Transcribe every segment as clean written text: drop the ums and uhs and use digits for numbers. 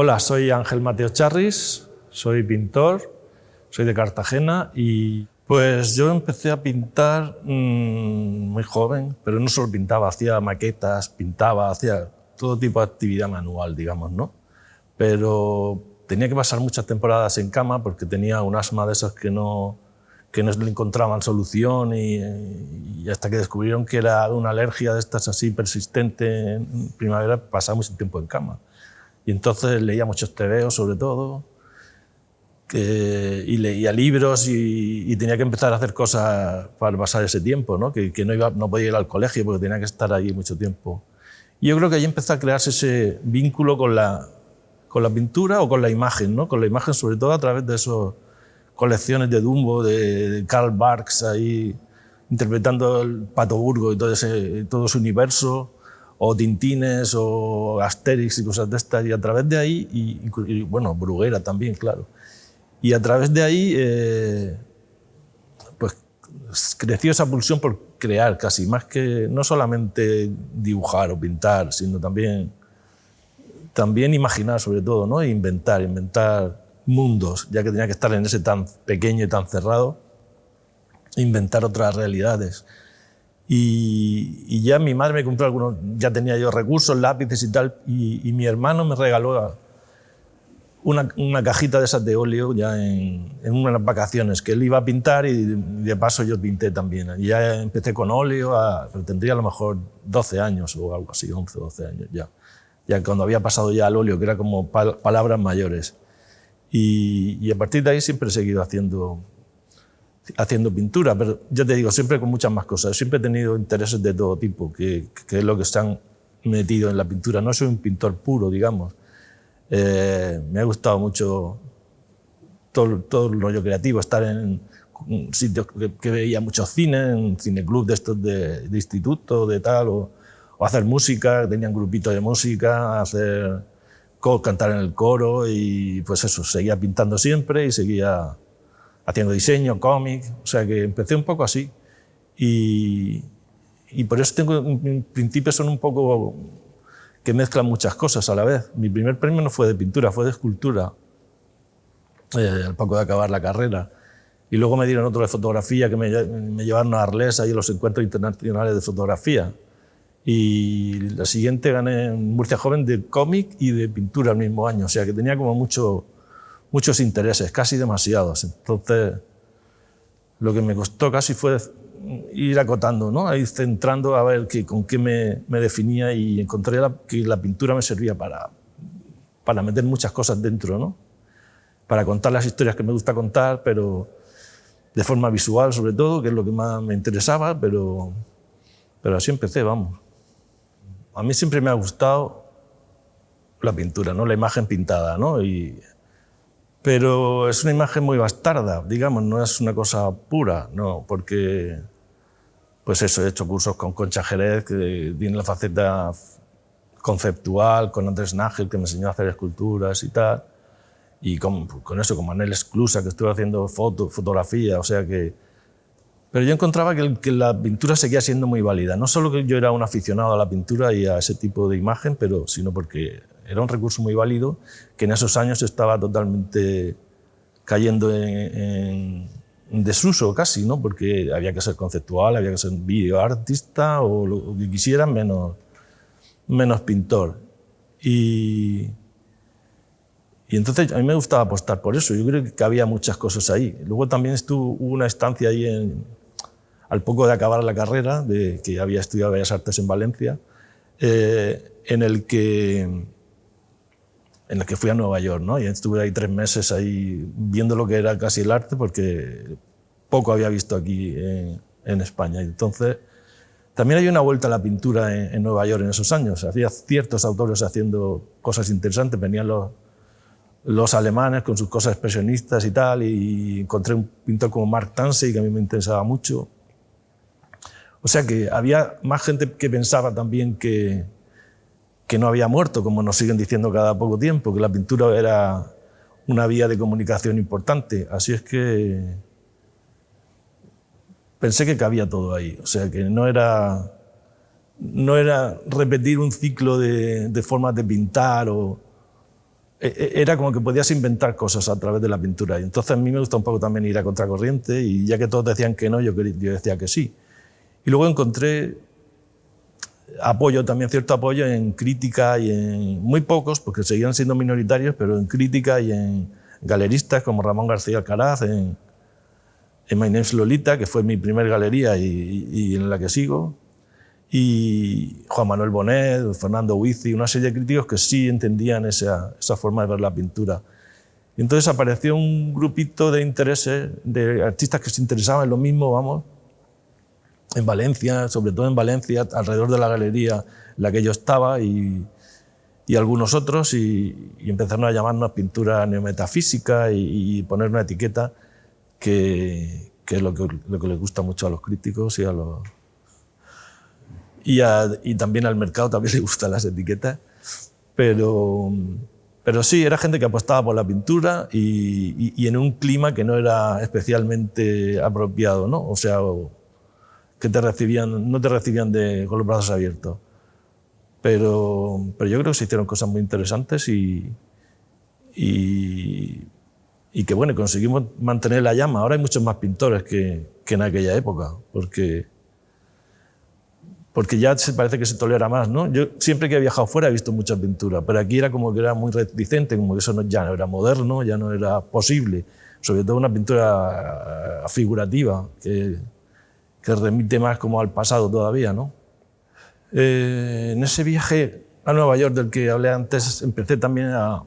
Hola, soy Ángel Mateo Charris, soy pintor, soy de Cartagena y pues yo empecé a pintar muy joven, pero no solo pintaba, hacía maquetas, pintaba, hacía todo tipo de actividad manual, digamos, ¿no? Pero tenía que pasar muchas temporadas en cama porque tenía un asma de esos que no le encontraban solución y hasta que descubrieron que era una alergia de estas así persistente en primavera, pasaba mucho tiempo en cama. Y entonces leía muchos tebeos, sobre todo, y leía libros y tenía que empezar a hacer cosas para pasar ese tiempo, ¿no? Que no podía ir al colegio porque tenía que estar allí mucho tiempo. Y yo creo que ahí empezó a crearse ese vínculo con la pintura o con la imagen, ¿no? Con la imagen sobre todo a través de esas colecciones de Dumbo, de Karl Barks, ahí interpretando el Pato Burgo y todo ese universo, o Tintines o Asterix y cosas de estas, y a través de ahí, y bueno, Bruguera también, claro, y a través de ahí pues creció esa pulsión por crear casi, más que no solamente dibujar o pintar, sino también imaginar sobre todo, ¿no? E inventar mundos, ya que tenía que estar en ese tan pequeño y tan cerrado, inventar otras realidades. Y ya mi madre me compró algunos, ya tenía yo recursos, lápices y tal, y mi hermano me regaló una cajita de esas de óleo ya en unas vacaciones, que él iba a pintar y de paso yo pinté también. Y ya empecé con óleo, pero tendría a lo mejor 12 años o algo así, 11 o 12 años ya cuando había pasado ya al óleo, que era como palabras mayores. Y a partir de ahí siempre he seguido haciendo pintura, pero ya te digo, siempre con muchas más cosas. Siempre he tenido intereses de todo tipo, que es lo que se han metido en la pintura. No soy un pintor puro, digamos. Me ha gustado mucho todo el rollo creativo, estar en sitios que veía mucho cine, en cineclub de estos de instituto, de tal, o hacer música, tenía un grupito de música, cantar en el coro y pues eso, seguía pintando siempre y seguía haciendo diseño, cómic, o sea que empecé un poco así. Y por eso en principio son un poco que mezclan muchas cosas a la vez. Mi primer premio no fue de pintura, fue de escultura, al poco de acabar la carrera. Y luego me dieron otro de fotografía, que me llevaron a Arles, ahí a los encuentros internacionales de fotografía. Y la siguiente gané en Murcia Joven de cómic y de pintura el mismo año, o sea que tenía como muchos intereses, casi demasiados. Entonces, lo que me costó casi fue ir acotando, ¿no? Ir centrando a ver con qué me definía, y encontré que la pintura me servía para meter muchas cosas dentro, ¿no? Para contar las historias que me gusta contar, pero de forma visual sobre todo, que es lo que más me interesaba, pero así empecé, vamos. A mí siempre me ha gustado la pintura, ¿no? La imagen pintada, ¿no? Pero es una imagen muy bastarda, digamos, no es una cosa pura, no, porque pues eso, he hecho cursos con Concha Jerez, que tiene la faceta conceptual, con Andrés Nájel, que me enseñó a hacer esculturas y tal, y con eso, con Manel Esclusa, que estuve haciendo fotografía, o sea que... Pero yo encontraba que la pintura seguía siendo muy válida, no solo que yo era un aficionado a la pintura y a ese tipo de imagen, sino porque era un recurso muy válido que en esos años estaba totalmente cayendo en desuso casi, ¿no? Porque había que ser conceptual, había que ser videoartista o lo que quisieran, menos pintor. Y entonces a mí me gustaba apostar por eso, yo creo que había muchas cosas ahí. Luego también hubo una estancia ahí al poco de acabar la carrera, que había estudiado Bellas Artes en Valencia, en el que fui a Nueva York, ¿no? Y estuve ahí 3 meses ahí viendo lo que era casi el arte, porque poco había visto aquí en España. Y entonces también hay una vuelta a la pintura en Nueva York en esos años. Había ciertos autores haciendo cosas interesantes, venían los alemanes con sus cosas expresionistas y tal, y encontré un pintor como Mark Tansey, que a mí me interesaba mucho. O sea que había más gente que pensaba también que no había muerto, como nos siguen diciendo cada poco tiempo, que la pintura era una vía de comunicación importante. Así es que pensé que cabía todo ahí. O sea que no era repetir un ciclo de formas de pintar era como que podías inventar cosas a través de la pintura. Y entonces a mí me gusta un poco también ir a contracorriente, y ya que todos decían que no, yo decía que sí. Y luego encontré apoyo, también cierto apoyo en crítica y en muy pocos, porque seguían siendo minoritarios, pero en crítica y en galeristas como Ramón García Alcaraz, en My Name's Lolita, que fue mi primer galería y en la que sigo, y Juan Manuel Bonet, Fernando Huizzi, una serie de críticos que sí entendían esa forma de ver la pintura. Y entonces apareció un grupito de intereses, de artistas que se interesaban en lo mismo, vamos, en Valencia, sobre todo en Valencia, alrededor de la galería en la que yo estaba, y algunos otros, y empezaron a llamarnos pintura neometafísica y poner una etiqueta que es lo que les gusta mucho a los críticos y también al mercado también le gustan las etiquetas, pero sí, era gente que apostaba por la pintura y en un clima que no era especialmente apropiado, ¿no? O sea, que no te recibían con los brazos abiertos. Pero yo creo que se hicieron cosas muy interesantes y que bueno, conseguimos mantener la llama. Ahora hay muchos más pintores que en aquella época, porque ya parece que se tolera más, ¿no? Yo siempre que he viajado fuera he visto mucha pintura, pero aquí era como que era muy reticente, como que eso ya no era moderno, ya no era posible. Sobre todo una pintura figurativa, que remite más como al pasado todavía, ¿no? En ese viaje a Nueva York del que hablé antes, empecé también a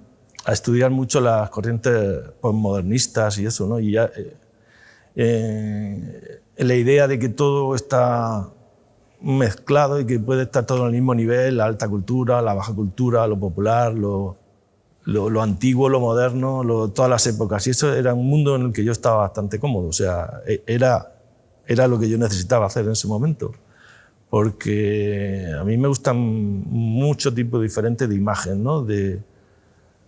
estudiar mucho las corrientes postmodernistas y eso, ¿no? Y ya, la idea de que todo está mezclado y que puede estar todo al mismo nivel, la alta cultura, la baja cultura, lo popular, lo antiguo, lo moderno, todas las épocas. Y eso era un mundo en el que yo estaba bastante cómodo. O sea, era lo que yo necesitaba hacer en ese momento. Porque a mí me gustan muchos tipos diferentes de imagen, ¿no?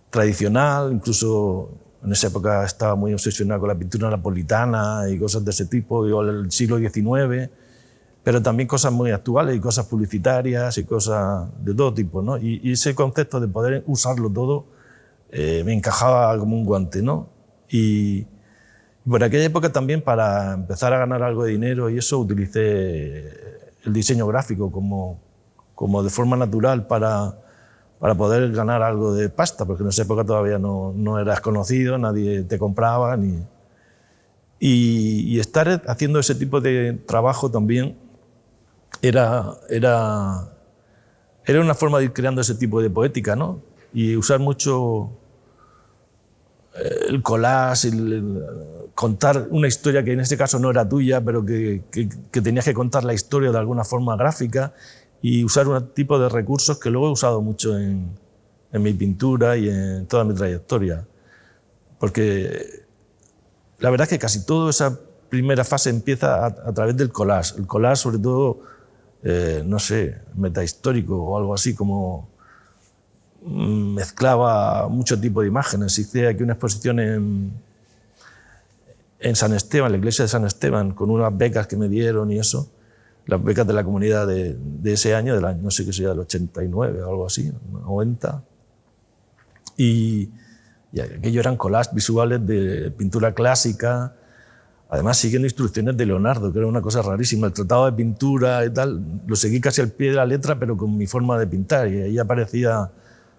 Tradicional, incluso en esa época estaba muy obsesionado con la pintura napolitana y cosas de ese tipo, y el siglo XIX, pero también cosas muy actuales y cosas publicitarias y cosas de todo tipo, ¿no? Y ese concepto de poder usarlo todo me encajaba como un guante, ¿no? Y por aquella época también, para empezar a ganar algo de dinero y eso, utilicé el diseño gráfico como de forma natural para poder ganar algo de pasta, porque en esa época todavía no eras conocido, nadie te compraba. Y estar haciendo ese tipo de trabajo también era una forma de ir creando ese tipo de poética, ¿no? Y usar mucho el collage, contar una historia que en este caso no era tuya, pero que tenías que contar la historia de alguna forma gráfica, y usar un tipo de recursos que luego he usado mucho en mi pintura y en toda mi trayectoria. Porque la verdad es que casi toda esa primera fase empieza a través del collage. El collage, sobre todo, no sé, metahistórico o algo así, como mezclaba mucho tipo de imágenes. Hice aquí una exposición en San Esteban, la iglesia de San Esteban, con unas becas que me dieron y eso, las becas de la comunidad de ese año, no sé qué sería, del 89 o algo así, 90. Y aquello eran collages visuales de pintura clásica, además siguiendo instrucciones de Leonardo, que era una cosa rarísima. El tratado de pintura y tal, lo seguí casi al pie de la letra, pero con mi forma de pintar. Y ahí aparecía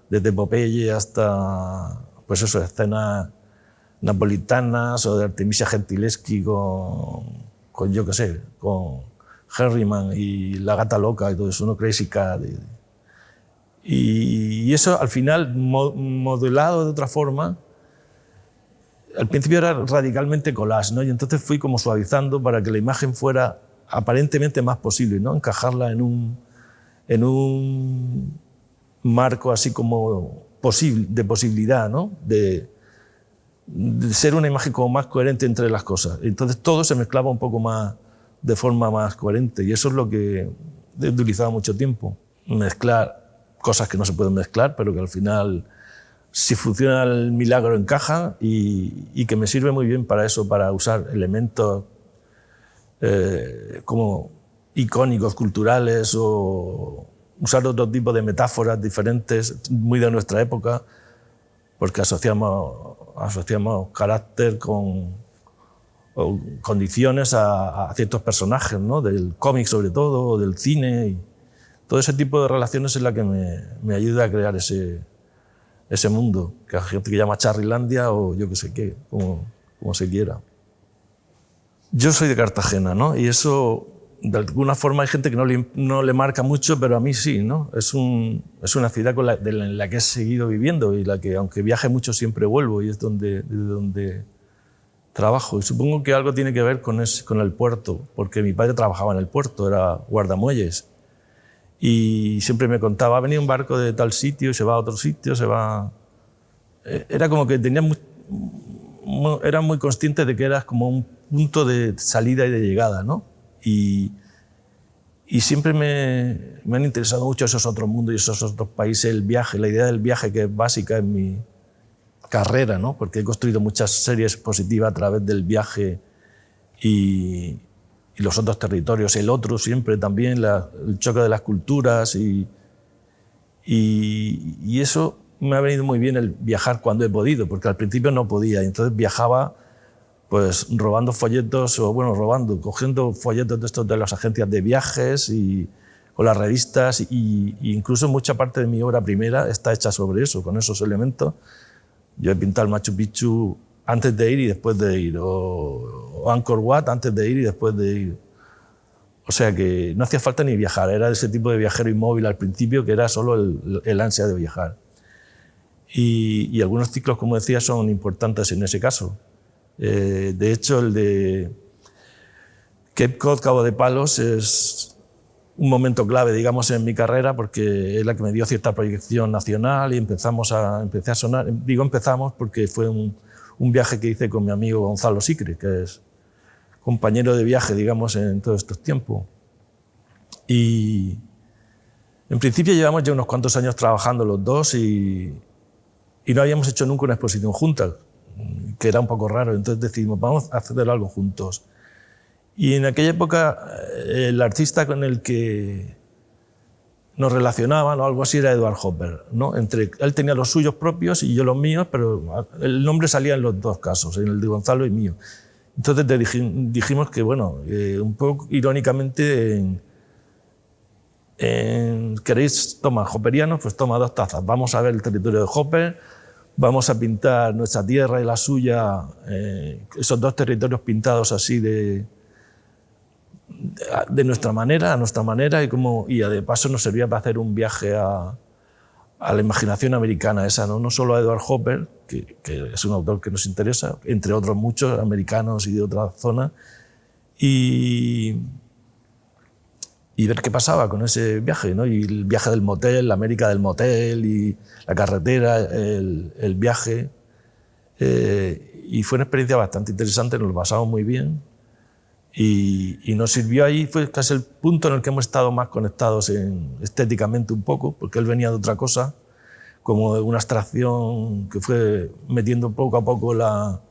desde Popeye hasta, pues eso, escenas napolitanas o de Artemisia Gentileschi con yo qué sé, con Herriman y La gata loca y todo eso, ¿no? Crazy Cat. Y eso al final, modelado de otra forma, al principio era radicalmente collage, ¿no? Y entonces fui como suavizando para que la imagen fuera aparentemente más posible, ¿no? Encajarla en un marco así como de posibilidad, ¿no? De ser una imagen como más coherente entre las cosas. Entonces todo se mezclaba un poco más, de forma más coherente, y eso es lo que he utilizado mucho tiempo. Mezclar cosas que no se pueden mezclar, pero que al final, si funciona el milagro, encaja, y que me sirve muy bien para eso, para usar elementos como icónicos, culturales, o usar otro tipo de metáforas diferentes, muy de nuestra época, porque asociamos carácter o condiciones a ciertos personajes, ¿no? Del cómic sobre todo, o del cine. Y todo ese tipo de relaciones es la que me ayuda a crear ese mundo, que hay gente que llama Charrilandia o yo qué sé qué, como se quiera. Yo soy de Cartagena, ¿no? Y eso, de alguna forma, hay gente que no le marca mucho, pero a mí sí, ¿no? Es una ciudad en la que he seguido viviendo y la que, aunque viaje mucho, siempre vuelvo y es desde donde trabajo. Y supongo que algo tiene que ver con el puerto, porque mi padre trabajaba en el puerto, era guardamuelles. Y siempre me contaba, ha venido un barco de tal sitio, se va a otro sitio, se va... Era como que era muy consciente de que eras como un punto de salida y de llegada, ¿no? Y siempre me han interesado mucho esos otros mundos y esos otros países, el viaje, la idea del viaje que es básica en mi carrera, ¿no? Porque he construido muchas series positivas a través del viaje y los otros territorios, el otro siempre también, el choque de las culturas y eso me ha venido muy bien el viajar cuando he podido, porque al principio no podía, entonces viajaba pues robando folletos, cogiendo folletos de estos de las agencias de viajes y con las revistas y incluso mucha parte de mi obra primera está hecha sobre eso, con esos elementos. Yo he pintado el Machu Picchu antes de ir y después de ir, o Angkor Wat antes de ir y después de ir. O sea que no hacía falta ni viajar, era ese tipo de viajero inmóvil al principio que era solo el ansia de viajar. Y algunos ciclos, como decía, son importantes en ese caso. De hecho, el de Cape Cod, Cabo de Palos, es un momento clave, digamos, en mi carrera porque es la que me dio cierta proyección nacional y empecé a sonar. Digo empezamos porque fue un viaje que hice con mi amigo Gonzalo Sicre, que es compañero de viaje, digamos, en todos estos tiempos. Y en principio llevamos ya unos cuantos años trabajando los dos y no habíamos hecho nunca una exposición juntas, que era un poco raro. Entonces decidimos, vamos a hacer algo juntos. Y en aquella época el artista con el que nos relacionaban o algo así era Edward Hopper, ¿no? Él tenía los suyos propios y yo los míos, pero el nombre salía en los dos casos, en el de Gonzalo y mío. Entonces dijimos que, bueno, un poco irónicamente, ¿queréis tomar hopperianos? Pues toma 2 tazas. Vamos a ver el territorio de Hopper, vamos a pintar nuestra tierra y la suya, esos 2 territorios pintados así de nuestra manera, a nuestra manera, y de paso nos servía para hacer un viaje a la imaginación americana esa, no solo a Edward Hopper, que es un autor que nos interesa, entre otros muchos americanos y de otra zona, y ver qué pasaba con ese viaje, ¿no? Y el viaje del motel, la América del motel, y la carretera, el viaje. Y fue una experiencia bastante interesante, nos lo pasamos muy bien. Y nos sirvió ahí, fue casi el punto en el que hemos estado más conectados estéticamente un poco, porque él venía de otra cosa, como de una abstracción que fue metiendo poco a poco la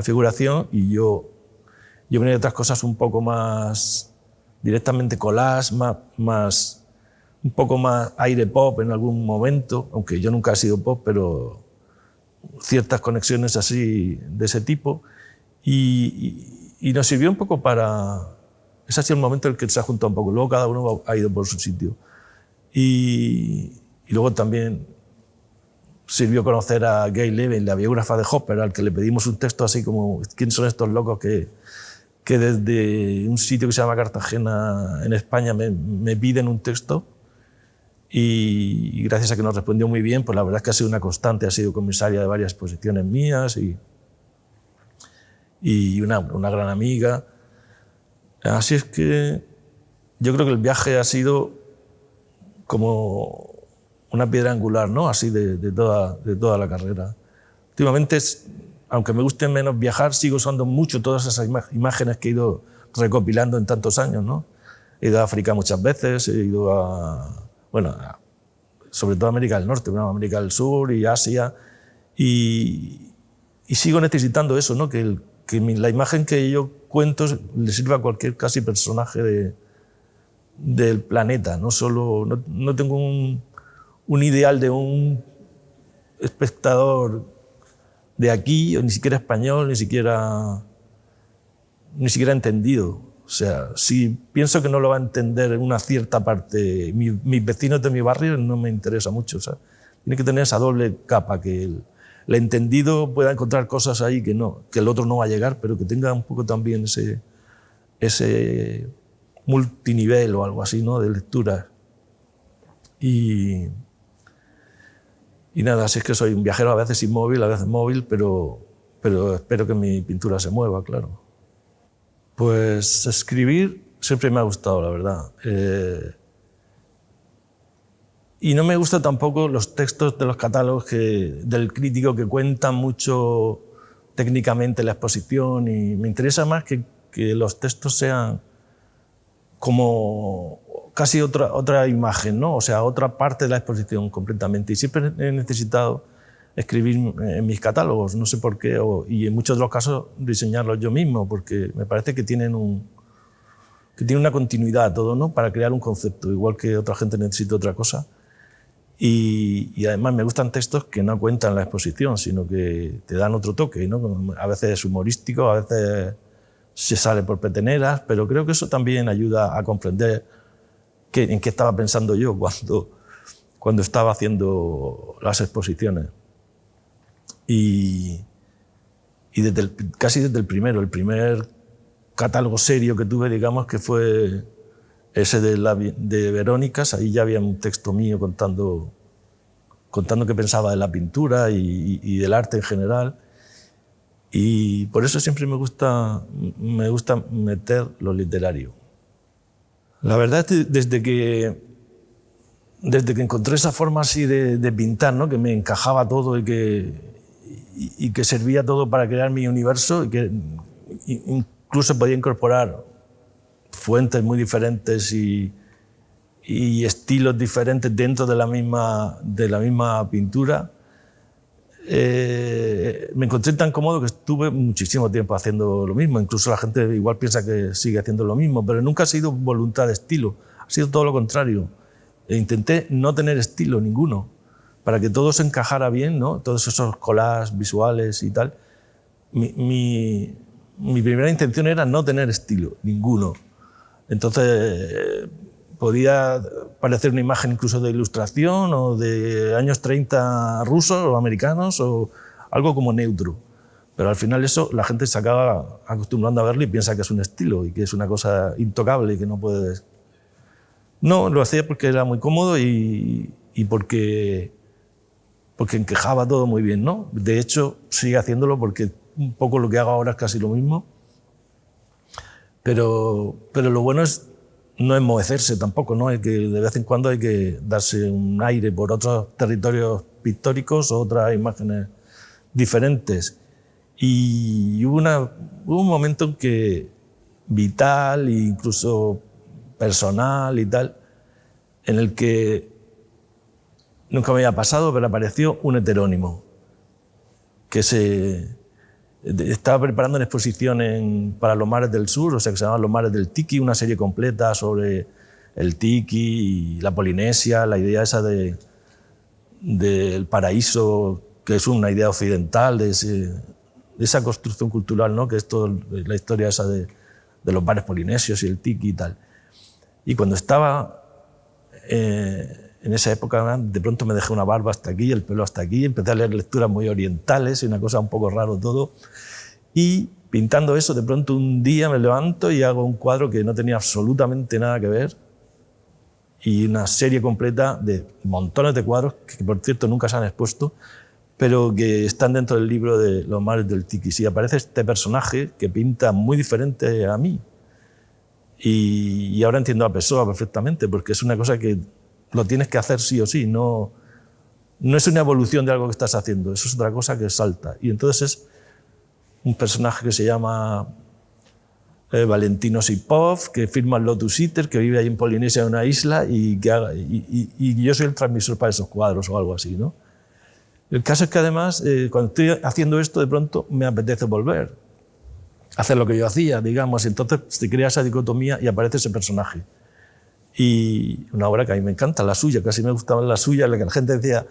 figuración, y yo venía de otras cosas un poco más directamente collage, un poco más aire pop en algún momento, aunque yo nunca he sido pop, pero ciertas conexiones así de ese tipo. Y nos sirvió un poco para... Ese ha sido el momento en el que se ha juntado un poco. Luego cada uno ha ido por su sitio. Y luego también sirvió conocer a Gay Levin, la biógrafa de Hopper, al que le pedimos un texto así como ¿quién son estos locos que desde un sitio que se llama Cartagena en España me piden un texto? Y gracias a que nos respondió muy bien, pues la verdad es que ha sido una constante, ha sido comisaria de varias exposiciones mías y una gran amiga. Así es que yo creo que el viaje ha sido como una piedra angular, ¿no? Así de toda la carrera. Últimamente, aunque me guste menos viajar, sigo usando mucho todas esas imágenes que he ido recopilando en tantos años, ¿no? He ido a África muchas veces, he ido sobre todo a América del Norte, América del Sur y Asia, y sigo necesitando eso, ¿no? Que la imagen que yo cuento le sirva a cualquier casi personaje del planeta. No tengo un ideal de un espectador de aquí, o ni siquiera español, ni siquiera entendido. O sea, si pienso que no lo va a entender en una cierta parte, mis vecinos de mi barrio, no me interesa mucho. O sea, tiene que tener esa doble capa, que el entendido pueda encontrar cosas ahí que el otro no va a llegar, pero que tenga un poco también ese multinivel o algo así, ¿no?, de lectura. Y nada, así es que soy un viajero a veces inmóvil, a veces móvil, pero espero que mi pintura se mueva, claro. Pues escribir siempre me ha gustado, la verdad. Y no me gustan tampoco los textos de los catálogos del crítico que cuentan mucho técnicamente la exposición, y me interesa más que los textos sean como casi otra imagen, ¿no? O sea, otra parte de la exposición completamente. Y siempre he necesitado escribir en mis catálogos, no sé por qué, y en muchos de los casos diseñarlos yo mismo, porque me parece que tienen una continuidad todo, ¿no?, para crear un concepto, igual que otra gente necesita otra cosa. Y además me gustan textos que no cuentan la exposición, sino que te dan otro toque, ¿no? A veces es humorístico, a veces se sale por peteneras, pero creo que eso también ayuda a comprender en qué estaba pensando yo cuando estaba haciendo las exposiciones. Y casi desde el primer catálogo serio que tuve, digamos, que fue ese de Verónicas, ahí ya había un texto mío contando qué pensaba de la pintura y del arte en general. Y por eso siempre me gusta meter lo literario. La verdad es que desde que encontré esa forma así de pintar, ¿no?, que me encajaba todo y que servía todo para crear mi universo, y que incluso podía incorporar fuentes muy diferentes y estilos diferentes dentro de la misma pintura, me encontré tan cómodo que estuve muchísimo tiempo haciendo lo mismo. Incluso la gente igual piensa que sigue haciendo lo mismo, pero nunca ha sido voluntad de estilo, ha sido todo lo contrario. Intenté no tener estilo ninguno, para que todo se encajara bien, ¿no?, todos esos collages visuales y tal. Mi primera intención era no tener estilo ninguno. Entonces podía parecer una imagen incluso de ilustración o de años 30 rusos o americanos, o algo como neutro. Pero al final eso la gente se acaba acostumbrando a verlo y piensa que es un estilo y que es una cosa intocable y que no puedes... No, lo hacía porque era muy cómodo y porque encajaba todo muy bien, ¿no? De hecho, sigue haciéndolo porque un poco lo que hago ahora es casi lo mismo. Pero lo bueno es no enmohecerse tampoco, ¿no? Hay que, de vez en cuando hay que darse un aire por otros territorios pictóricos o otras imágenes diferentes. Y hubo un momento en que vital e incluso personal y tal, en el que nunca me había pasado, pero apareció un heterónimo que estaba preparando una exposición para los mares del sur, o sea, que se llama Los mares del Tiki, una serie completa sobre el Tiki y la Polinesia, la idea esa del paraíso, que es una idea occidental, de esa construcción cultural, ¿no?, que es toda la historia esa de los mares polinesios y el Tiki y tal. Y cuando estaba en esa época, de pronto me dejé una barba hasta aquí, el pelo hasta aquí, empecé a leer lecturas muy orientales y una cosa un poco raro todo. Y pintando eso, de pronto un día me levanto y hago un cuadro que no tenía absolutamente nada que ver, y una serie completa de montones de cuadros que por cierto nunca se han expuesto, pero que están dentro del libro de Los mares del Tiki. Sí, aparece este personaje que pinta muy diferente a mí. Y ahora entiendo a Pessoa perfectamente, porque es una cosa que lo tienes que hacer sí o sí, no es una evolución de algo que estás haciendo, eso es otra cosa que salta. Y entonces es un personaje que se llama Valentino Sipov, que firma el Lotus Eater, que vive ahí en Polinesia, en una isla, y yo soy el transmisor para esos cuadros o algo así, ¿no? El caso es que además, cuando estoy haciendo esto, de pronto me apetece volver a hacer lo que yo hacía, digamos, y entonces se crea esa dicotomía y aparece ese personaje. Y una obra que a mí me encanta, la suya, casi me gustaba la suya, en la que la gente decía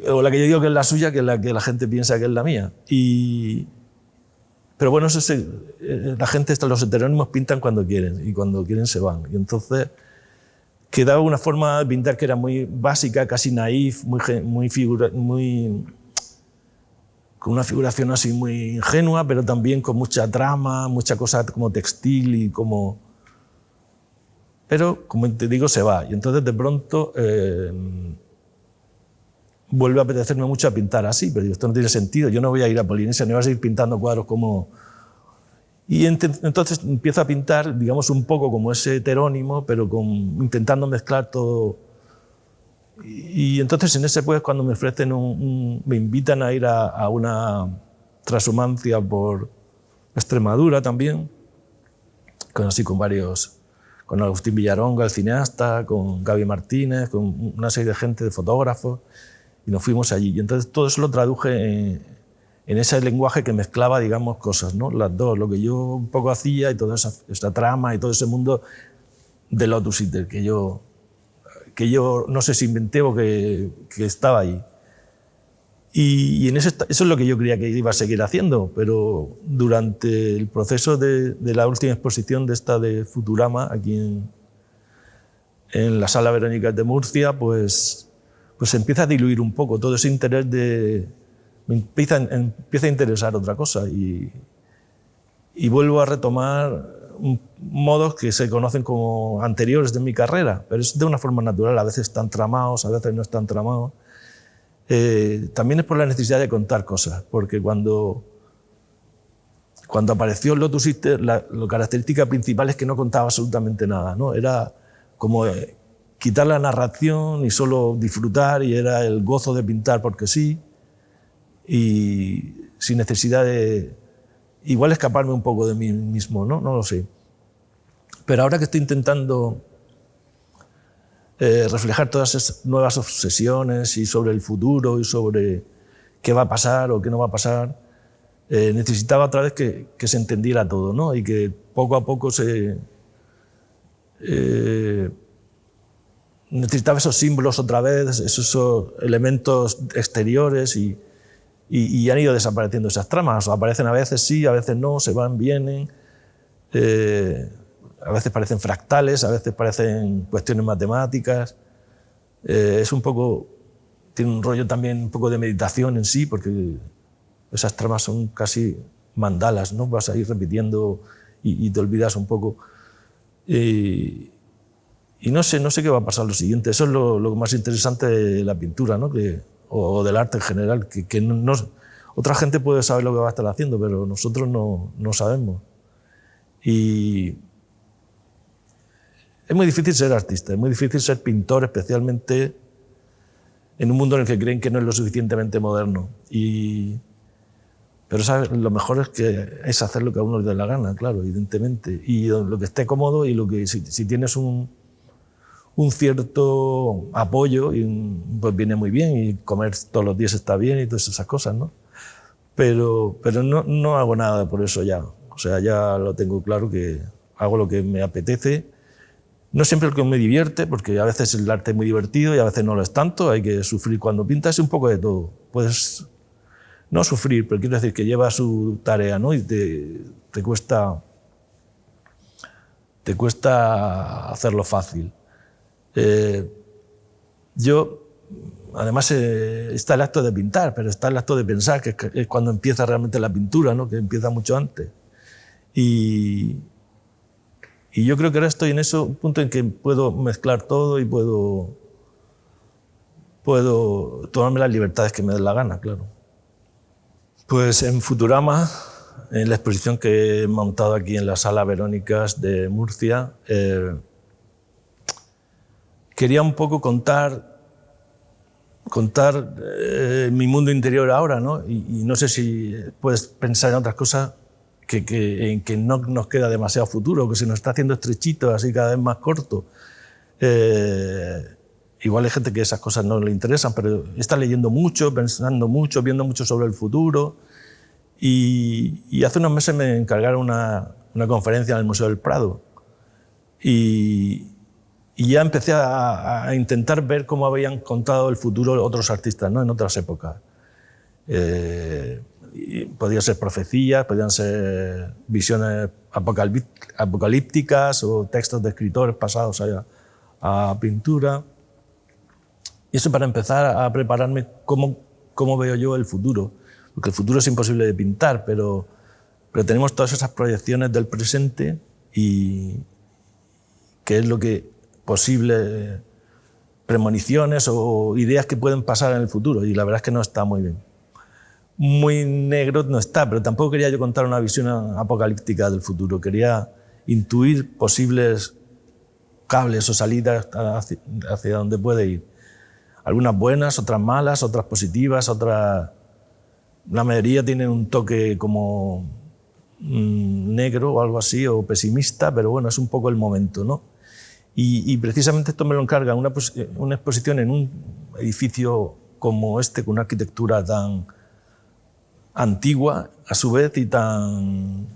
o la que yo digo que es la suya, que es la que la gente piensa que es la mía. Pero bueno, la gente, los heterónimos pintan cuando quieren y cuando quieren se van. Y entonces quedaba una forma de pintar que era muy básica, casi naif, con una figuración así muy ingenua, pero también con mucha trama, mucha cosa como textil y como... Pero, como te digo, se va. Y entonces de pronto vuelve a apetecerme mucho a pintar así, pero esto no tiene sentido. Yo no voy a ir a Polinesia, no voy a seguir pintando cuadros como... Y entonces empiezo a pintar, digamos, un poco como ese heterónimo, pero intentando mezclar todo. Y entonces en ese pues cuando me ofrecen me invitan a ir a una transhumancia por Extremadura también, con varios, con Agustín Villaronga, el cineasta, con Gaby Martínez, con una serie de gente, de fotógrafos, y nos fuimos allí. Y entonces todo eso lo traduje en ese lenguaje que mezclaba, digamos, cosas, ¿no? Las dos, lo que yo un poco hacía y toda esa trama y todo ese mundo de Lotus Eater que yo no sé si inventé o que estaba ahí. Y eso es lo que yo creía que iba a seguir haciendo, pero durante el proceso de la última exposición de Futurama, aquí en la Sala Verónicas de Murcia, pues empieza a diluir un poco todo ese interés me empieza a interesar otra cosa y vuelvo a retomar modos que se conocen como anteriores de mi carrera, pero es de una forma natural, a veces están tramados, a veces no están tramados. También es por la necesidad de contar cosas, porque cuando apareció Lotus Eater, la característica principal es que no contaba absolutamente nada, ¿no? Era como quitar la narración y solo disfrutar, y era el gozo de pintar porque sí, y sin necesidad de igual escaparme un poco de mí mismo, ¿no? No lo sé. Pero ahora que estoy intentando reflejar todas esas nuevas obsesiones y sobre el futuro y sobre qué va a pasar o qué no va a pasar, necesitaba otra vez que se entendiera todo, ¿no? Y que poco a poco necesitaba esos símbolos otra vez, esos elementos exteriores y han ido desapareciendo esas tramas. O aparecen a veces sí, a veces no, se van, vienen. A veces parecen fractales, a veces parecen cuestiones matemáticas. Es un poco... Tiene un rollo también un poco de meditación en sí, porque esas tramas son casi mandalas, ¿no? Vas a ir repitiendo y te olvidas un poco. Y no sé qué va a pasar lo siguiente. Eso es lo más interesante de la pintura, ¿no? O del arte en general, que otra gente puede saber lo que va a estar haciendo, pero nosotros no sabemos. Y es muy difícil ser artista, es muy difícil ser pintor, especialmente en un mundo en el que creen que no es lo suficientemente moderno. Pero ¿sabes? Lo mejor es hacer lo que a uno le dé la gana, claro, evidentemente. Y lo que esté cómodo y lo que si tienes un cierto apoyo, pues viene muy bien, y comer todos los días está bien y todas esas cosas, ¿no? Pero no hago nada por eso ya. O sea, ya lo tengo claro, que hago lo que me apetece. No siempre lo que me divierte, porque a veces el arte es muy divertido y a veces no lo es tanto. Hay que sufrir cuando pintas, un poco de todo. Puedes no sufrir, pero quiero decir que lleva su tarea, ¿no? Y te cuesta hacerlo fácil. Además, está el acto de pintar, pero está el acto de pensar, que es cuando empieza realmente la pintura, ¿no? Que empieza mucho antes. Y yo creo que ahora estoy en un punto en que puedo mezclar todo y puedo tomarme las libertades que me den la gana, claro. Pues en Futurama, en la exposición que he montado aquí en la Sala Verónicas de Murcia, quería un poco contar mi mundo interior ahora, ¿no? Y no sé si puedes pensar en otras cosas en que no nos queda demasiado futuro, que se nos está haciendo estrechito, así cada vez más corto. Igual hay gente que esas cosas no le interesan, pero está leyendo mucho, pensando mucho, viendo mucho sobre el futuro. Y hace unos meses me encargaron una conferencia en el Museo del Prado. Y y ya empecé a intentar ver cómo habían contado el futuro otros artistas, ¿no? En otras épocas. Podían ser profecías, podían ser visiones apocalípticas o textos de escritores pasados a pintura. Y eso para empezar a prepararme cómo veo yo el futuro. Porque el futuro es imposible de pintar, pero tenemos todas esas proyecciones del presente y qué es lo que posibles premoniciones o ideas que pueden pasar en el futuro. Y la verdad es que no está muy bien. Muy negro no está, pero tampoco quería yo contar una visión apocalíptica del futuro. Quería intuir posibles cables o salidas hacia donde puede ir. Algunas buenas, otras malas, otras positivas, otras... La mayoría tiene un toque como negro o algo así, o pesimista, pero bueno, es un poco el momento, ¿no? Y precisamente esto me lo encarga una exposición en un edificio como este, con una arquitectura tan antigua, a su vez, y tan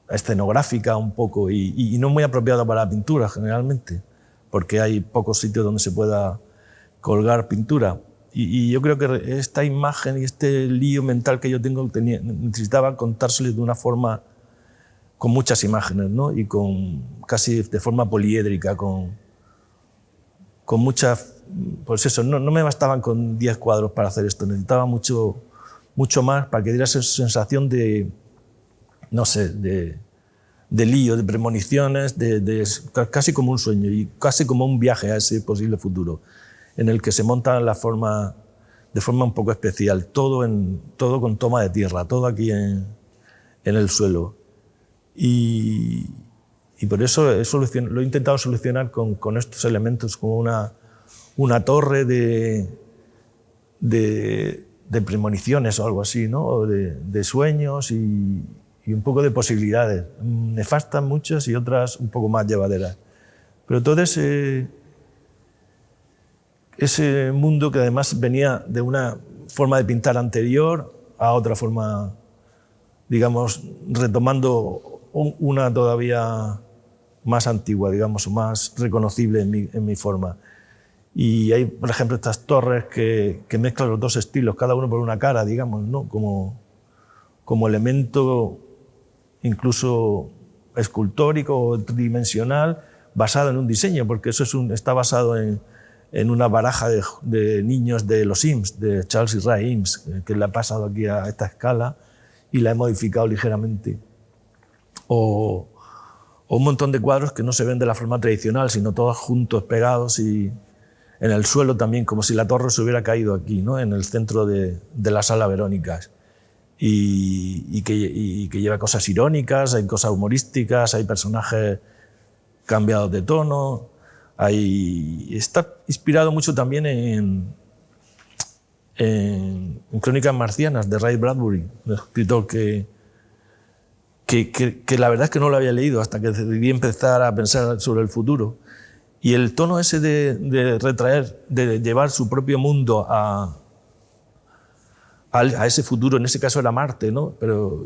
escenográfica un poco, y no muy apropiada para la pintura generalmente, porque hay pocos sitios donde se pueda colgar pintura. Y yo creo que esta imagen y este lío mental que yo tengo necesitaba contárselo de una forma con muchas imágenes, ¿no? Y casi de forma poliédrica, con muchas... Pues eso, no me bastaban con 10 cuadros para hacer esto, necesitaba mucho más para que diera esa sensación de, no sé, de lío, de premoniciones, casi como un sueño y casi como un viaje a ese posible futuro, en el que se monta de forma un poco especial, todo con toma de tierra, todo aquí en el suelo. Y por eso lo he intentado solucionar con estos elementos, como una torre de premoniciones o algo así, ¿no? O de sueños y un poco de posibilidades. Nefastas muchas y otras un poco más llevaderas. Pero todo ese mundo que además venía de una forma de pintar anterior a otra forma, digamos, retomando una todavía más antigua, digamos, o más reconocible en mi forma. Y hay, por ejemplo, estas torres que mezclan los dos estilos, cada uno por una cara, digamos, ¿no? Como elemento incluso escultórico o tridimensional, basado en un diseño, porque eso está basado en una baraja de niños de los Eames, de Charles y Ray Eames, que le ha pasado aquí a esta escala y la he modificado ligeramente. O un montón de cuadros que no se ven de la forma tradicional, sino todos juntos, pegados, y en el suelo también, como si la torre se hubiera caído aquí, ¿no? En el centro de la sala Verónicas. Y que lleva cosas irónicas, hay cosas humorísticas, hay personajes cambiados de tono. Está inspirado mucho también en Crónicas marcianas de Ray Bradbury, un escritor que la verdad es que no lo había leído hasta que decidí empezar a pensar sobre el futuro. Y el tono ese de retraer, de llevar su propio mundo a ese futuro, en ese caso era Marte, ¿no? Pero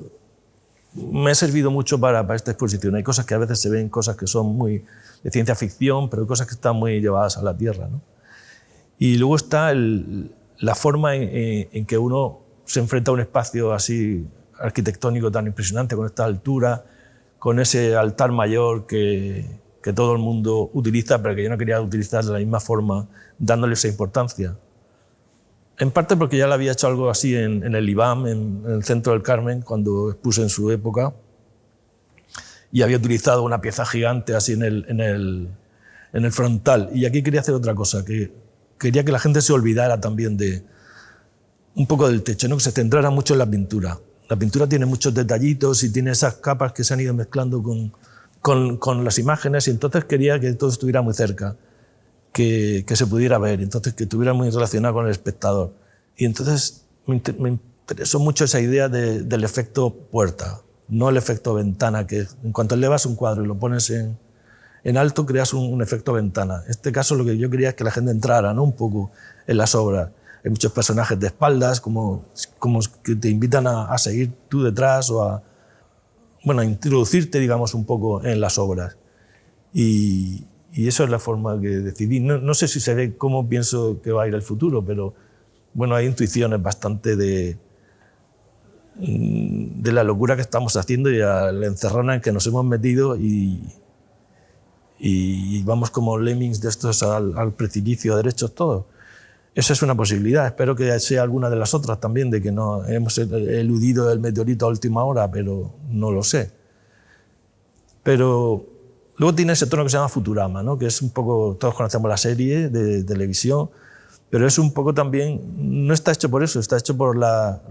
me ha servido mucho para esta exposición. Hay cosas que a veces se ven, cosas que son muy de ciencia ficción, pero cosas que están muy llevadas a la Tierra, ¿no? Y luego está la forma en que uno se enfrenta a un espacio así arquitectónico tan impresionante, con esta altura, con ese altar mayor que todo el mundo utiliza, pero que yo no quería utilizar de la misma forma, dándole esa importancia. En parte porque ya le había hecho algo así en el IBAM, en el Centro del Carmen, cuando expuse en su época, y había utilizado una pieza gigante así en el frontal. Y aquí quería hacer otra cosa, que quería que la gente se olvidara también de un poco del techo, ¿no? Que se centrara mucho en la pintura. La pintura tiene muchos detallitos y tiene esas capas que se han ido mezclando con las imágenes, y entonces quería que todo estuviera muy cerca, que se pudiera ver, entonces que estuviera muy relacionado con el espectador. Y entonces me interesó mucho esa idea del efecto puerta, no el efecto ventana, que en cuanto elevas un cuadro y lo pones en alto, creas un efecto ventana. En este caso lo que yo quería es que la gente entrara, ¿no? Un poco en las obras. Hay muchos personajes de espaldas, como que te invitan a seguir tú detrás o a introducirte, digamos, un poco en las obras. Y y eso es la forma que decidí. No sé si se ve cómo pienso que va a ir el futuro, pero bueno, hay intuiciones bastante de la locura que estamos haciendo y a la encerrona en que nos hemos metido y vamos como lemmings de estos al precipicio, derechos todos. Esa es una posibilidad. Espero que sea alguna de las otras también, de que no hemos eludido el meteorito a última hora, pero no lo sé. Pero luego tiene ese tono que se llama Futurama, ¿no? Que es un poco, todos conocemos la serie de televisión, pero es un poco también, no está hecho por eso, está hecho por las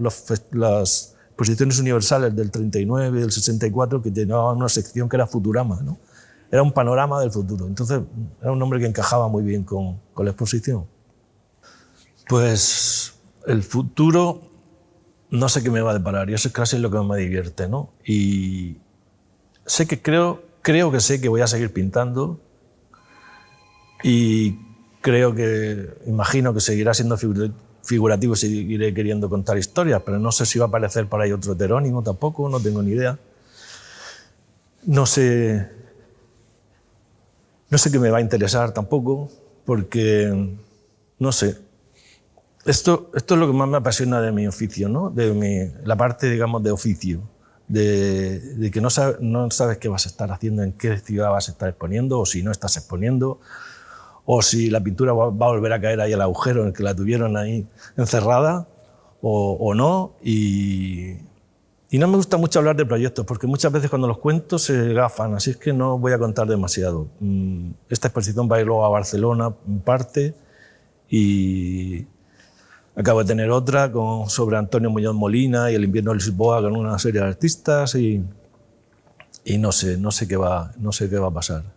exposiciones universales del 39 y del 64, que tenían una sección que era Futurama, ¿no? Era un panorama del futuro. Entonces era un nombre que encajaba muy bien con la exposición. Pues el futuro no sé qué me va a deparar y eso es casi lo que me divierte, ¿no? Y sé que creo que sé que voy a seguir pintando y imagino que seguirá siendo figurativo y seguiré queriendo contar historias, pero no sé si va a aparecer por ahí otro heterónimo tampoco, no tengo ni idea. No sé qué me va a interesar tampoco, porque no sé. Esto es lo que más me apasiona de mi oficio, ¿no? La parte, digamos, de oficio, de que no sabes qué vas a estar haciendo, en qué ciudad vas a estar exponiendo, o si no estás exponiendo, o si la pintura va a volver a caer ahí al agujero en el que la tuvieron ahí encerrada, o no. Y no me gusta mucho hablar de proyectos, porque muchas veces cuando los cuento se gafan, así es que no voy a contar demasiado. Esta exposición va a ir luego a Barcelona, en parte, y acabo de tener otra sobre Antonio Muñoz Molina y el invierno de Lisboa con una serie de artistas y no sé qué va a pasar.